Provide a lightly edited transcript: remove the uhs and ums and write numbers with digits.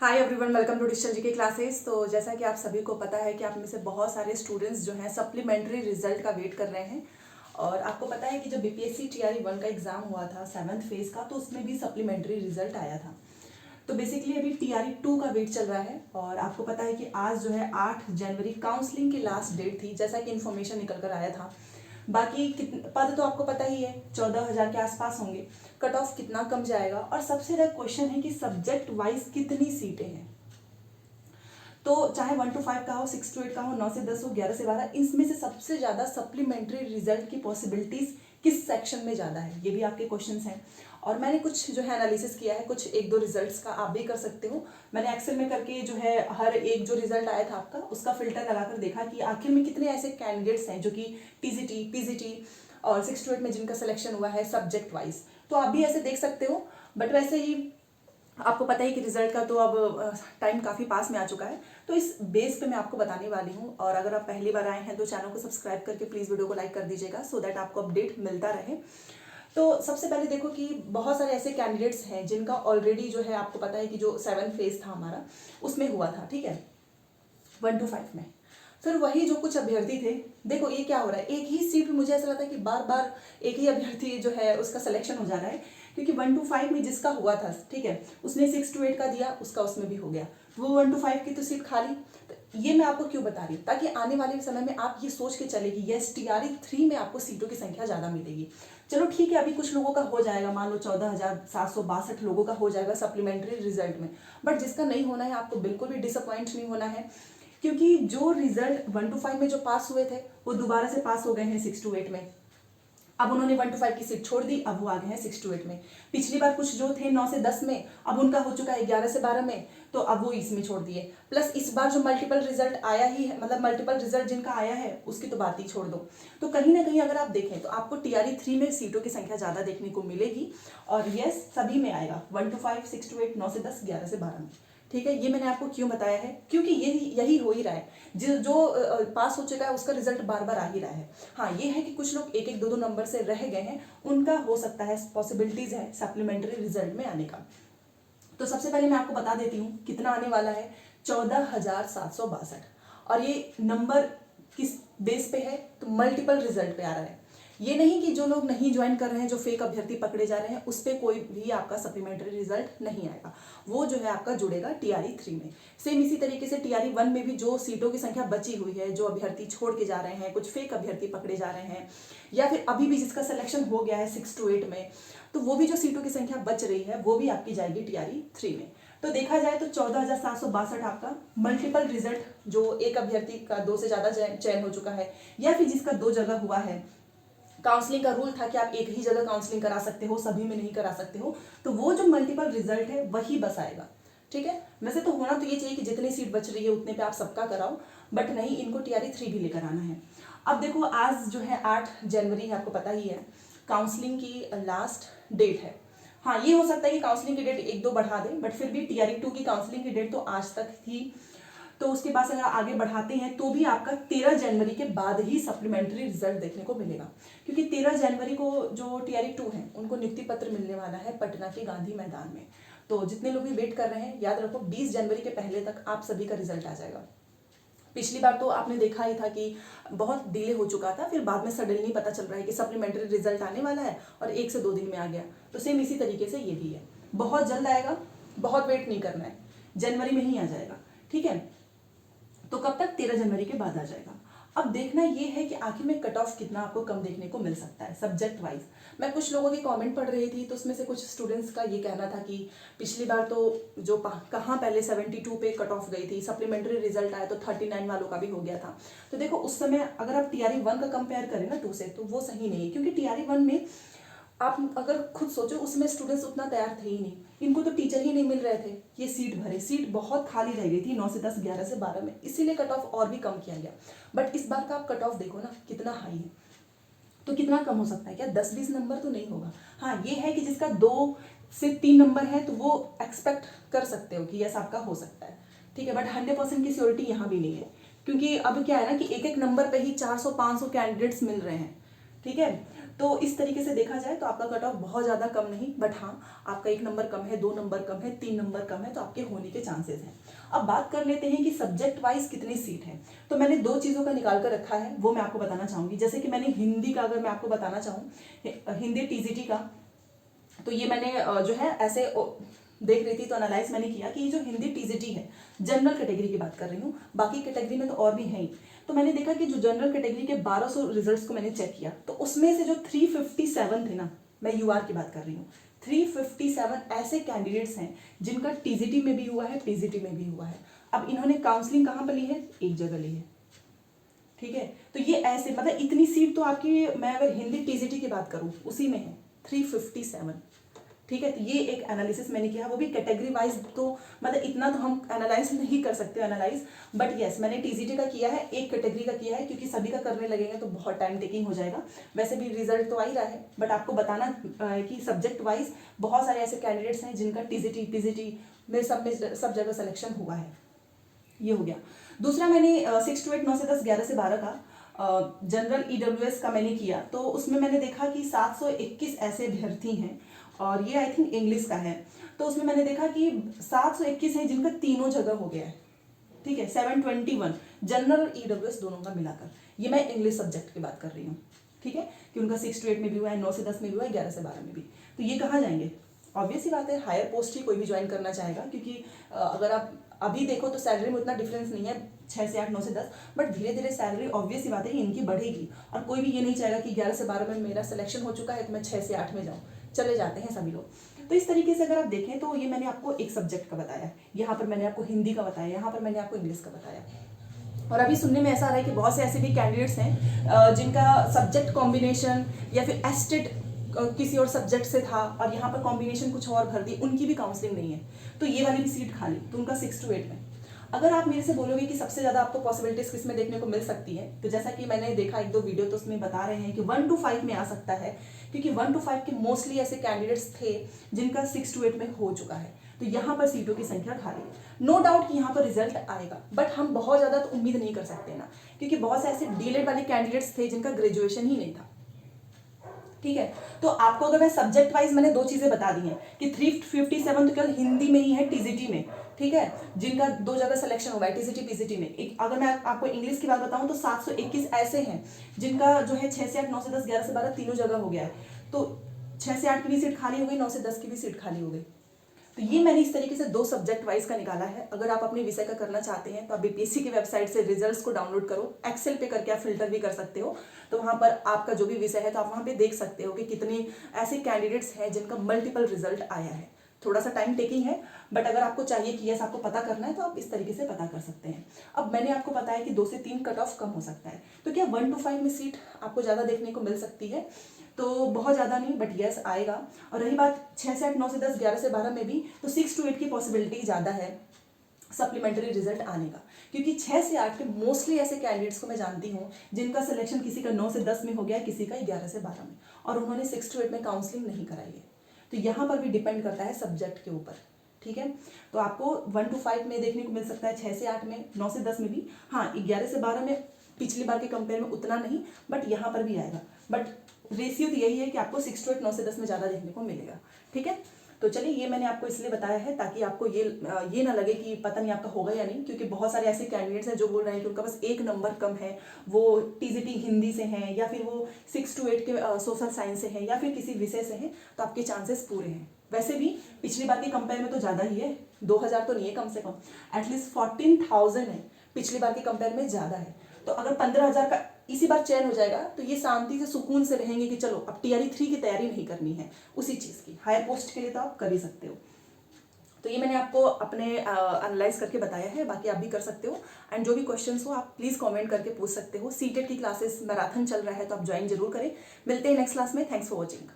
Hi everyone, welcome to digital GK classes. तो जैसा कि आप सभी को पता है कि आप में से बहुत सारे स्टूडेंट्स जो हैं सप्लीमेंट्री रिजल्ट का वेट कर रहे हैं। और आपको पता है कि जब बीपीएससी टीआरई 1 का एग्जाम हुआ था 7th फेज का, तो उसमें भी सप्लीमेंट्री रिजल्ट आया था। तो बेसिकली अभी टीआरई 2 का वेट चल रहा है। और आपको पता है कि आज जो है 8 जनवरी काउंसलिंग की लास्ट डेट थी, जैसा कि इन्फॉर्मेशन निकल कर आया था। बाकी कितने पद तो आपको पता ही है, 14,000 के आसपास होंगे। कट ऑफ कितना कम जाएगा, और सबसे ज़्यादा क्वेश्चन है कि सब्जेक्ट वाइज कितनी सीटें हैं। तो चाहे 1 to 5 का हो, 6 to 8 का हो, 9 से 10 हो, 11 से 12, इसमें से सबसे ज़्यादा सप्लीमेंट्री रिजल्ट की पॉसिबिलिटीज़ किस सेक्शन में ज़्यादा है, ये भी आपके क्वेश्चंस हैं। और मैंने कुछ जो है एनालिसिस किया है, कुछ एक दो रिजल्ट्स का, आप भी कर सकते हो। मैंने एक्सेल में करके जो है हर एक जो रिजल्ट आया था आपका, उसका फिल्टर लगाकर देखा कि आखिर में कितने ऐसे कैंडिडेट्स हैं जो कि टीजीटी, पीजीटी और 6 to 8 में जिनका सिलेक्शन हुआ है सब्जेक्ट वाइज। तो आप भी ऐसे देख सकते हो। बट वैसे ही आपको पता है कि रिजल्ट का तो अब टाइम काफ़ी पास में आ चुका है, तो इस बेस पे मैं आपको बताने वाली हूँ। और अगर आप पहली बार आए हैं तो चैनल को सब्सक्राइब करके प्लीज़ वीडियो को लाइक कर दीजिएगा, सो दैट आपको अपडेट मिलता रहे। तो सबसे पहले देखो कि बहुत सारे ऐसे कैंडिडेट्स हैं जिनका ऑलरेडी जो है, आपको पता है कि जो 7th फेज था हमारा, उसमें हुआ था, ठीक है, 1 to 5 में। फिर वही जो कुछ अभ्यर्थी थे, देखो ये क्या हो रहा है, एक ही सीट पे मुझे ऐसा लगता है कि बार बार एक ही अभ्यर्थी जो है उसका सिलेक्शन हो जा रहा है। क्योंकि 1 to 5 में जिसका हुआ था, ठीक है, उसने 6 to 8 का दिया, उसका उसमें भी हो गया। वो 1 to 5 की तो सीट खाली। तो ये मैं आपको क्यों बता रही हूँ, ताकि आने वाले समय में आप ये सोच के चले कि यस टीआरई 3 में आपको सीटों की संख्या ज़्यादा मिलेगी। चलो ठीक है, अभी कुछ लोगों का हो जाएगा, मान लो 14,762 लोगों का हो जाएगा सप्लीमेंट्री रिजल्ट में। बट जिसका नहीं होना है, आपको बिल्कुल भी डिसअपॉइंट नहीं होना है। क्योंकि जो रिजल्ट 1 to 5 में जो पास हुए थे, वो दोबारा से पास हो गए हैं 6 to 8 में। अब उन्होंने 1 to 5 की सीट छोड़ दी, अब वो आ गए हैं 6 to 8 में। पिछली बार कुछ जो थे 9 से 10 में, अब उनका हो चुका है 11 से 12 में, तो अब वो इसमें छोड़ दिए। प्लस इस बार जो मल्टीपल रिजल्ट आया ही है, मतलब मल्टीपल रिजल्ट जिनका आया है उसकी तो बात ही छोड़ दो। तो कहीं ना कहीं अगर आप देखें तो आपको टीआरई 3 में सीटों की संख्या ज़्यादा देखने को मिलेगी। और यस, सभी में आएगा, 1 to 5, 6 to 8, 9 से 10, 11 से 12 में। ठीक है, ये मैंने आपको क्यों बताया है, क्योंकि यही हो ही रहा है। जो पास हो चुका है उसका रिजल्ट बार बार आ ही रहा है। हाँ, ये है कि कुछ लोग एक एक दो दो नंबर से रह गए हैं, उनका हो सकता है, पॉसिबिलिटीज है सप्लीमेंट्री रिजल्ट में आने का। तो सबसे पहले मैं आपको बता देती हूँ कितना आने वाला है, 14,762। और ये नंबर किस बेस पे है, तो मल्टीपल रिजल्ट पे आ रहा है। ये नहीं कि जो लोग नहीं ज्वाइन कर रहे हैं, जो फेक अभ्यर्थी पकड़े जा रहे हैं, उस पर कोई भी आपका सप्लीमेंट्री रिजल्ट नहीं आएगा। वो जो है आपका जुड़ेगा टीआरई 3 में। सेम इसी तरीके से टीआरई 1 में भी जो सीटों की संख्या बची हुई है, जो अभ्यर्थी छोड़ के जा रहे हैं, कुछ फेक अभ्यर्थी पकड़े जा रहे हैं, या फिर अभी भी जिसका सिलेक्शन हो गया है 6 to 8 में, तो वो भी जो सीटों की संख्या बच रही है वो भी आपकी जाएगी टीआरई 3 में। तो देखा जाए तो 14,762 आपका मल्टीपल रिजल्ट, जो एक अभ्यर्थी का 2 से ज़्यादा चयन हो चुका है, या फिर जिसका 2 जगह हुआ है। काउंसलिंग का रूल था कि आप एक ही जगह काउंसलिंग करा सकते हो, सभी में नहीं करा सकते हो, तो वो जो मल्टीपल रिजल्ट है वही बस आएगा। ठीक है, वैसे तो होना तो ये चाहिए कि जितनी सीट बच रही है उतने पे आप सबका कराओ, बट नहीं, इनको टीआरई 3 भी लेकर आना है। अब देखो, आज जो है 8 जनवरी है, आपको पता ही है, काउंसलिंग की लास्ट डेट है। हाँ, ये हो सकता है कि काउंसलिंग की डेट एक दो बढ़ा दें, बट फिर भी टीआरई 2 की काउंसलिंग की डेट तो आज तक थी। तो उसके बाद अगर आगे बढ़ाते हैं तो भी आपका 13 जनवरी के बाद ही सप्लीमेंट्री रिजल्ट देखने को मिलेगा। क्योंकि 13 जनवरी को जो टीआरई 2 है उनको नियुक्ति पत्र मिलने वाला है पटना के गांधी मैदान में। तो जितने लोग भी वेट कर रहे हैं, याद रखो 20 जनवरी के पहले तक आप सभी का रिजल्ट आ जाएगा। पिछली बार तो आपने देखा ही था कि बहुत डिले हो चुका था, फिर बाद में सडनली पता चल रहा है कि सप्लीमेंट्री रिजल्ट आने वाला है और 1 से 2 दिन में आ गया। तो सेम इसी तरीके से ये भी है, बहुत जल्द आएगा, बहुत वेट नहीं करना है, जनवरी में ही आ जाएगा। ठीक है, तो कब तक, 13 जनवरी के बाद आ जाएगा। अब देखना ये है कि आखिर में कट ऑफ कितना आपको कम देखने को मिल सकता है सब्जेक्ट वाइज। मैं कुछ लोगों के कमेंट पढ़ रही थी, तो उसमें से कुछ स्टूडेंट्स का ये कहना था कि पिछली बार तो जो कहाँ पहले 72 पे कट ऑफ गई थी, सप्लीमेंट्री रिजल्ट आया तो 39 वालों का भी हो गया था। तो देखो, उस समय अगर आप टीआरई 1 का कंपेयर करें ना 2 से, तो वो सही नहीं है। क्योंकि टीआरई 1 में आप अगर खुद सोचो, उसमें स्टूडेंट्स उतना तैयार थे ही नहीं, इनको तो टीचर ही नहीं मिल रहे थे, ये सीट भरे, सीट बहुत खाली रह गई थी 9 से 10, 11 से 12 में, इसीलिए कट ऑफ और भी कम किया गया। बट इस बार का आप कट ऑफ देखो ना कितना हाई है, तो कितना कम हो सकता है, क्या 10-20 नंबर तो नहीं होगा। हाँ, ये है कि जिसका 2 से 3 नंबर है तो वो एक्सपेक्ट कर सकते हो कि यस आपका हो सकता है। ठीक है, बट 100% की श्योरिटी यहाँ भी नहीं है। क्योंकि अब क्या है ना कि एक एक नंबर पे ही 400-500 कैंडिडेट्स मिल रहे हैं। ठीक है, तो इस तरीके से देखा जाए तो आपका कट ऑफ बहुत ज़्यादा कम नहीं, बट हाँ आपका 1 नंबर कम है, 2 नंबर कम है, 3 नंबर कम है, तो आपके होने के चांसेस हैं। अब बात कर लेते हैं कि सब्जेक्ट वाइज कितनी सीट है। तो मैंने 2 चीज़ों का निकाल कर रखा है, वो मैं आपको बताना चाहूँगी। जैसे कि मैंने हिंदी का अगर मैं आपको बताना चाहूँ, हिंदी टीजीटी का, तो ये मैंने जो है ऐसे देख रही थी तो एनालाइज मैंने किया कि ये जो हिंदी टीजीटी है, जनरल कैटेगरी की बात कर रही हूँ, बाकी कैटेगरी में तो और भी हैं ही। तो मैंने देखा कि जो जनरल कैटेगरी के 1200 रिजल्ट्स को मैंने चेक किया, तो उसमें से जो 357 थे ना, मैं यूआर की बात कर रही हूँ, 357 ऐसे कैंडिडेट्स हैं जिनका टीजीटी में भी हुआ है, पीजीटी में भी हुआ है। अब इन्होंने काउंसलिंग कहाँ पर ली है? एक जगह ली है, ठीक है। तो ये ऐसे मतलब इतनी सीट तो आपकी, मैं अगर हिंदी टीजीटी की बात करूँ उसी में है 357, ठीक है। तो ये एक एनालिसिस मैंने किया, वो भी कैटेगरी वाइज, तो मतलब इतना तो हम एनालाइज नहीं कर सकते एनालाइज, बट यस मैंने टीजीटी का किया है, एक कैटेगरी का किया है, क्योंकि सभी का करने लगेंगे तो बहुत टाइम टेकिंग हो जाएगा। वैसे भी रिजल्ट तो आ ही रहा है, बट आपको बताना कि सब्जेक्ट वाइज बहुत सारे ऐसे कैंडिडेट्स हैं जिनका टीजीटी पीजीटी में सब जगह सिलेक्शन हुआ है। ये हो गया। दूसरा मैंने 6 to 8 9 से 10 11 से 12 का जनरल ईडब्ल्यूएस का मैंने किया, तो उसमें मैंने देखा कि 721 ऐसे अभ्यर्थी हैं, और ये आई थिंक इंग्लिश का है। तो उसमें मैंने देखा कि 721 हैं जिनका तीनों जगह हो गया है, ठीक है। 721 जनरल ईडब्ल्यूएस दोनों का मिलाकर, ये मैं इंग्लिश सब्जेक्ट की बात कर रही हूँ, ठीक है, कि उनका 6 to 8 में भी हुआ है, 9 से 10 में भी हुआ है, 11 से 12 में भी। तो ये कहाँ जाएंगे? ऑब्वियस ही बात है, हायर पोस्ट ही कोई भी ज्वाइन करना चाहेगा, क्योंकि अगर आप अभी देखो तो सैलरी में उतना डिफरेंस नहीं है, 6 से 8 9 से 10, बट धीरे धीरे सैलरी ऑब्वियस ही बात है कि इनकी बढ़ेगी, और कोई भी ये नहीं चाहेगा कि 11 से 12 में मेरा सिलेक्शन हो चुका है तो मैं 6 से 8 में जाऊँ, चले जाते हैं सभी लोग। तो इस तरीके से अगर आप देखें तो ये मैंने आपको एक सब्जेक्ट का बताया, यहाँ पर मैंने आपको हिंदी का बताया, यहाँ पर मैंने आपको इंग्लिश का बताया। और अभी सुनने में ऐसा आ रहा है कि बहुत से ऐसे भी कैंडिडेट्स हैं जिनका सब्जेक्ट कॉम्बिनेशन या फिर एस्टेट किसी और सब्जेक्ट से था, और यहाँ पर कॉम्बिनेशन कुछ और भर दी, उनकी भी काउंसलिंग नहीं है, तो ये वाली भी सीट खाली, तो उनका 6 to 8 में। अगर आप मेरे से बोलोगे कि सबसे ज़्यादा आपको पॉसिबिलिटीज किस में देखने को मिल सकती है, तो जैसा कि मैंने देखा 1-2 वीडियो, तो उसमें बता रहे हैं कि 1 to 5 में आ सकता है, क्योंकि 1 to 5 के मोस्टली ऐसे कैंडिडेट्स थे जिनका 6 to 8 में हो चुका है, तो यहाँ पर सीटों की संख्या खाली है। नो डाउट कि यहाँ पर रिजल्ट आएगा, बट हम बहुत ज़्यादा तो उम्मीद नहीं कर सकते ना, क्योंकि बहुत से ऐसे डीलेड वाले कैंडिडेट्स थे जिनका ग्रेजुएशन ही नहीं था, ठीक है। तो आपको अगर मैं सब्जेक्ट वाइज मैंने 2 चीज़ें बता दी हैं कि 357 तो केवल हिंदी में ही है टीजीटी में, ठीक है, जिनका 2 जगह सिलेक्शन हुआ है टीजीटी पीजीटी में। एक अगर मैं आपको इंग्लिश की बात बताऊं तो 721 ऐसे हैं जिनका जो है 6 से 8 9 से 10 11 से 12 तीनों जगह हो गया है, तो 6 से 8 की भी सीट खाली हो गई, 9 से 10 की भी सीट खाली हो गई। तो ये मैंने इस तरीके से 2 सब्जेक्ट वाइज का निकाला है। अगर आप अपने विषय का करना चाहते हैं तो आप बीपीएससी की वेबसाइट से रिजल्ट्स को डाउनलोड करो, एक्सेल पे करके आप फिल्टर भी कर सकते हो, तो वहाँ पर आपका जो भी विषय है तो आप वहाँ पे देख सकते हो कि कितने ऐसे कैंडिडेट्स हैं जिनका मल्टीपल रिजल्ट आया है। थोड़ा सा टाइम टेकिंग है, बट अगर आपको चाहिए कि यस आपको पता करना है तो आप इस तरीके से पता कर सकते हैं। अब मैंने आपको बताया कि 2 से 3 कट ऑफ कम हो सकता है, तो क्या 1 to 5 में सीट आपको ज़्यादा देखने को मिल सकती है? तो बहुत ज़्यादा नहीं, बट यस आएगा। और रही बात 6 से 8 9 से 10 11 से 12 में भी, तो 6 to 8 की पॉसिबिलिटी ज़्यादा है सप्लीमेंट्री रिजल्ट आने का, क्योंकि 6 से 8 के मोस्टली ऐसे कैंडिडेट्स को मैं जानती हूँ जिनका सिलेक्शन किसी का 9 से 10 में हो गया है, किसी का 11 से 12 में, और उन्होंने 6 to 8 में काउंसलिंग नहीं कराई है। तो यहाँ पर भी डिपेंड करता है सब्जेक्ट के ऊपर, ठीक है। तो आपको 1 to 5 में देखने को मिल सकता है, 6 से 8 में, 9 से 10 में भी, हाँ 11 से 12 में पिछली बार के कंपेयर में उतना नहीं, बट यहाँ पर भी आएगा, बट रेशियो तो यही है कि आपको 6 to 8 9 से 10 में ज़्यादा देखने को मिलेगा, ठीक है। तो चलिए ये मैंने आपको इसलिए बताया है ताकि आपको ये ना लगे कि पता नहीं आपका होगा या नहीं, क्योंकि बहुत सारे ऐसे कैंडिडेट्स हैं जो बोल रहे हैं कि उनका बस 1 नंबर कम है, वो टीजीटी हिंदी से हैं या फिर वो 6 to 8 के सोशल साइंस से हैं या फिर किसी विषय से हैं, तो आपके चांसेस पूरे हैं। वैसे भी पिछली बार के कंपेयर में तो ज़्यादा ही है, 2000 तो नहीं है, कम से कम एटलीस्ट 14,000 है, पिछली बार के कंपेयर में ज़्यादा है। तो अगर 15,000 का इसी बार चयन हो जाएगा तो ये शांति से सुकून से रहेंगे कि चलो अब टीआरई 3 की तैयारी नहीं करनी है उसी चीज़ की, हायर पोस्ट के लिए तो आप कर ही सकते हो। तो ये मैंने आपको अपने एनालाइज करके बताया है, बाकी आप भी कर सकते हो। एंड जो भी क्वेश्चंस हो आप प्लीज़ कमेंट करके पूछ सकते हो। सीटेट की क्लासेस मैराथन चल रहा है तो आप ज्वाइन जरूर करें। मिलते हैं नेक्स्ट क्लास में। Thanks for watching.